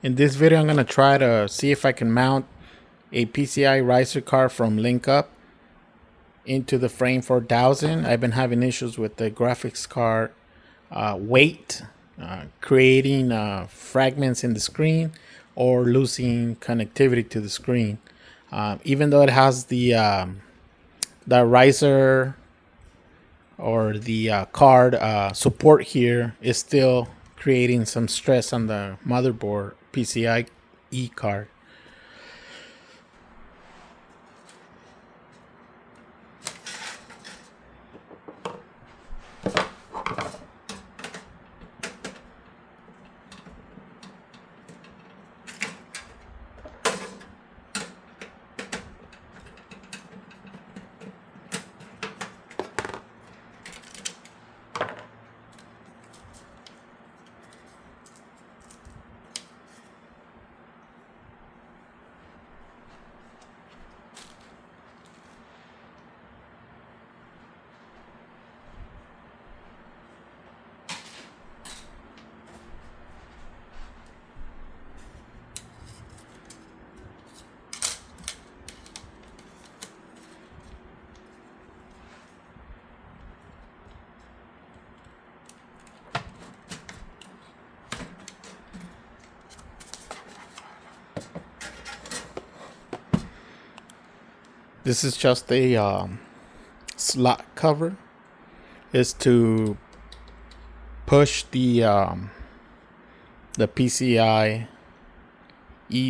In this video, I'm going to try to see if I can mount a PCI riser card from Linkup into the Frame 4000. I've been having issues with the graphics card weight, creating fragments in the screen or losing connectivity to the screen. Even though it has the riser or the card support here, is still creating some stress on the motherboard PCIe card. This is just a slot cover. Is to push the PCIe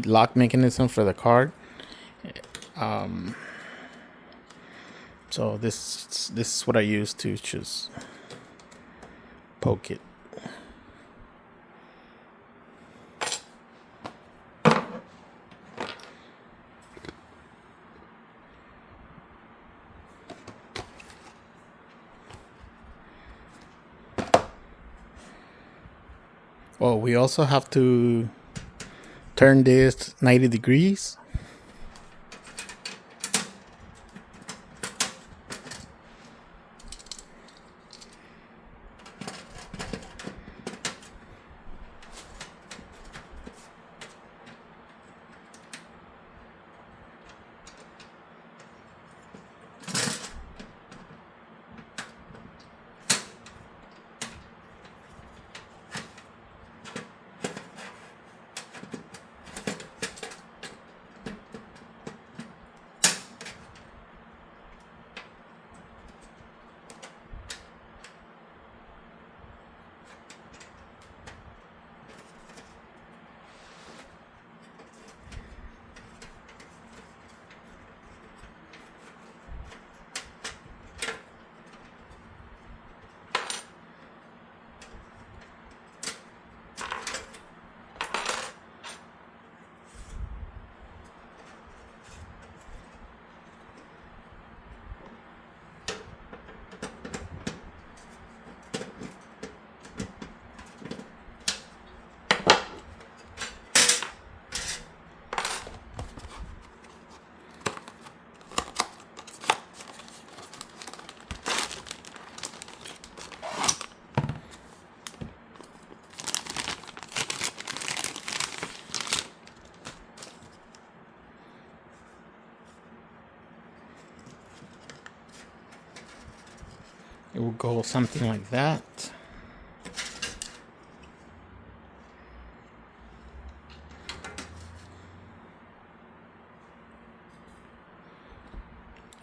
lock mechanism for the card. So this is what I use to just poke it. Oh, we also have to turn this 90 degrees. It will go something like that.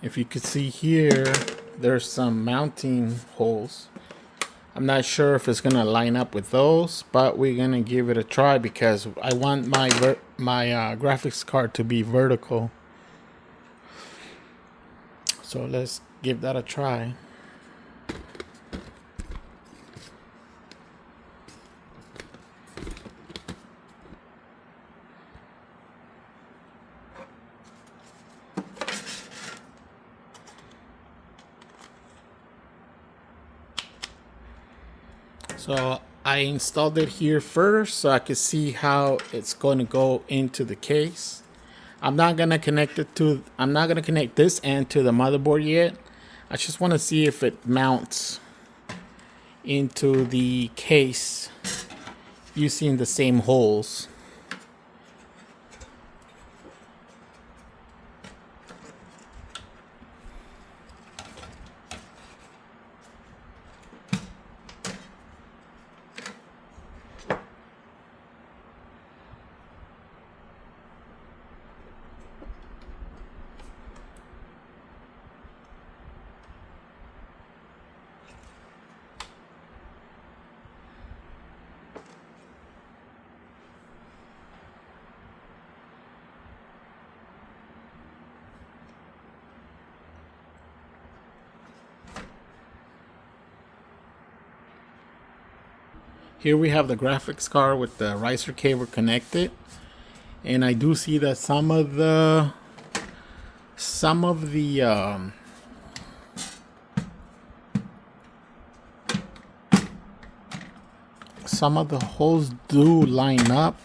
If you could see here, there's some mounting holes. I'm not sure if it's gonna line up with those, but we're gonna give it a try because I want my graphics card to be vertical. So let's give that a try. So I installed it here first so I could see how it's going to go into the case. I'm not gonna connect this end to the motherboard yet. I just want to see if it mounts into the case using the same holes. Here we have the graphics card with the riser cable connected, and I do see that some of the holes do line up,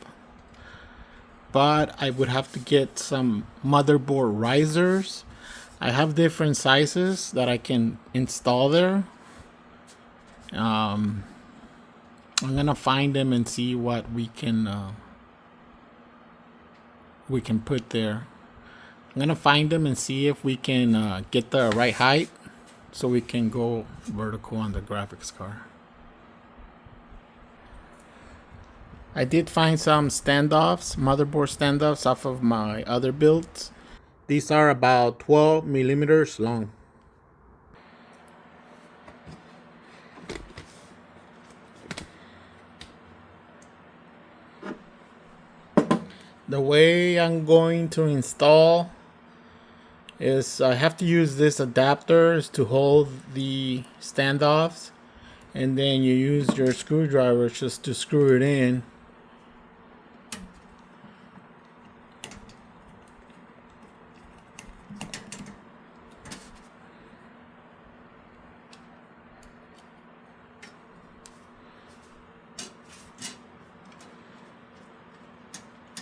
but I would have to get some motherboard risers. I have different sizes that I can install there. I'm gonna find them and see what we can put there. I'm gonna find them and see if we can get the right height so we can go vertical on the graphics card. I did find some standoffs, motherboard standoffs off of my other builds. These are about 12 millimeters long. The way I'm going to install is I have to use this adapters to hold the standoffs, and then you use your screwdriver just to screw it in.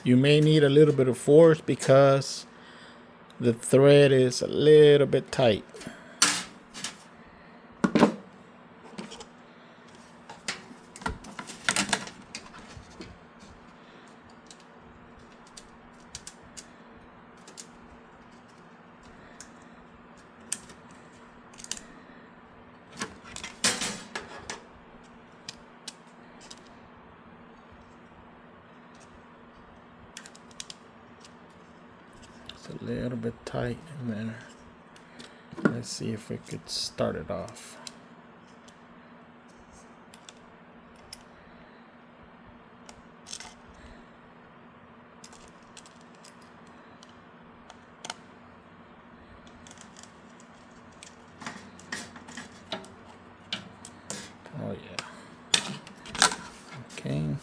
You may need a little bit of force because the thread is a little bit tight. A little bit tight in there. Let's see if we could start it off. Oh yeah. Okay.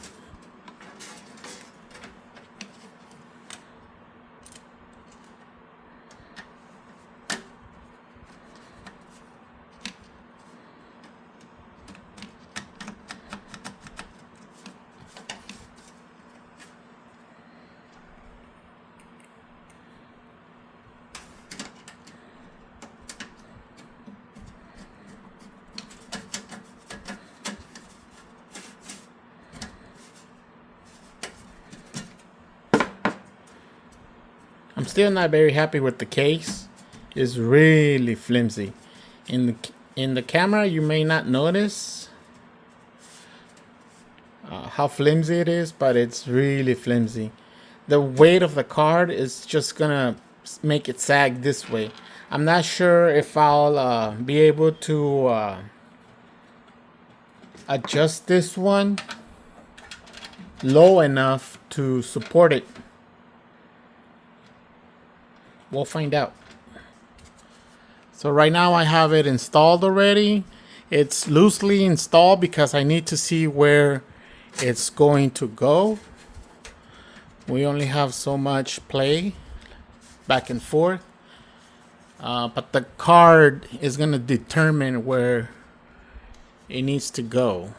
I'm still not very happy with the case. It's really flimsy. In the camera, you may not notice how flimsy it is, but it's really flimsy. The weight of the card is just gonna make it sag this way. I'm not sure if I'll be able to adjust this one low enough to support it. We'll find out. So right now I have it installed already. It's loosely installed because I need to see where it's going to go. We only have so much play back and forth. But the card is going to determine where it needs to go.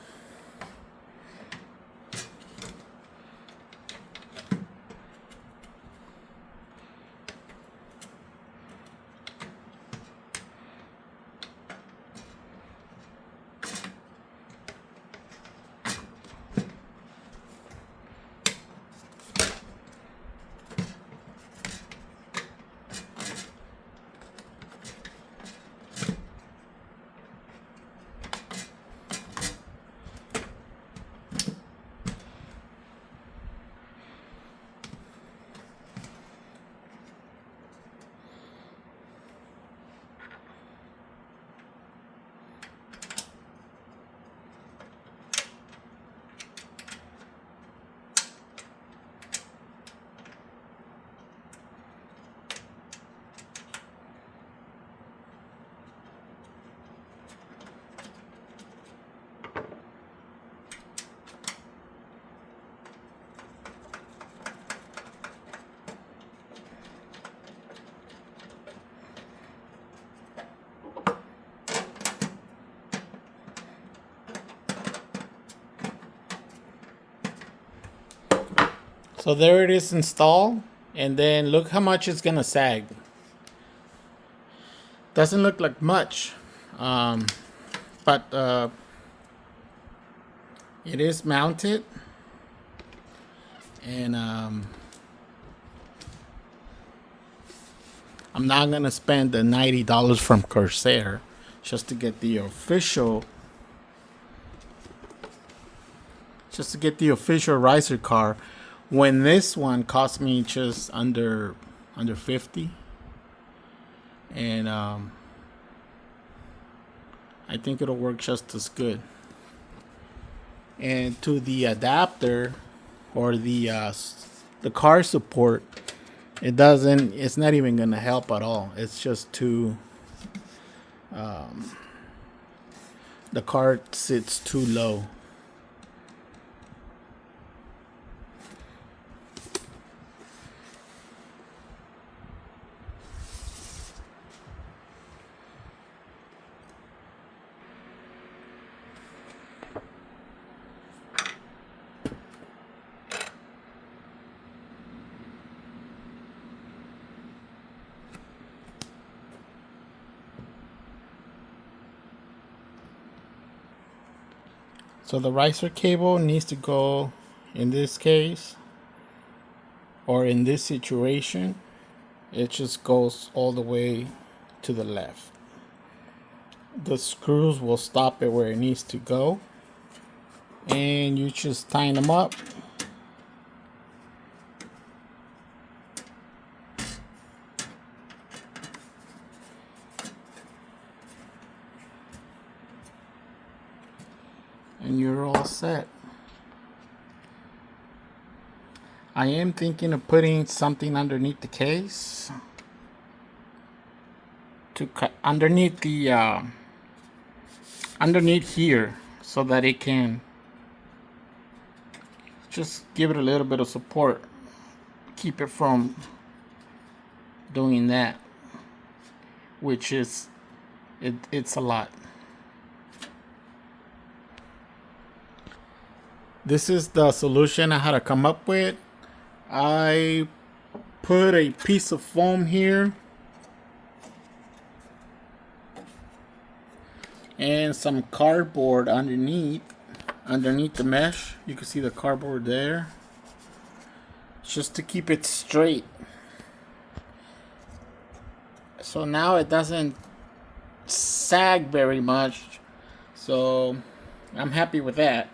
So there it is installed, and then look how much it's gonna sag. Doesn't look like much, but it is mounted, and I'm not gonna spend the $90 from Corsair just to get the official riser car, when this one cost me just under 50. And I think it'll work just as good. And to the adapter or the car support, it's not even gonna help at all. It's just too the car sits too low. So the riser cable needs to go, in this case, or in this situation, it just goes all the way to the left. The screws will stop it where it needs to go, and you just tighten them up. And you're all set. I am thinking of putting something underneath the case to cut underneath the underneath here, so that it can just give it a little bit of support, keep it from doing that, which is it's a lot. This is the solution I had to come up with. I put a piece of foam here and some cardboard underneath the mesh. You can see the cardboard there, just to keep it straight. So now it doesn't sag very much, so I'm happy with that.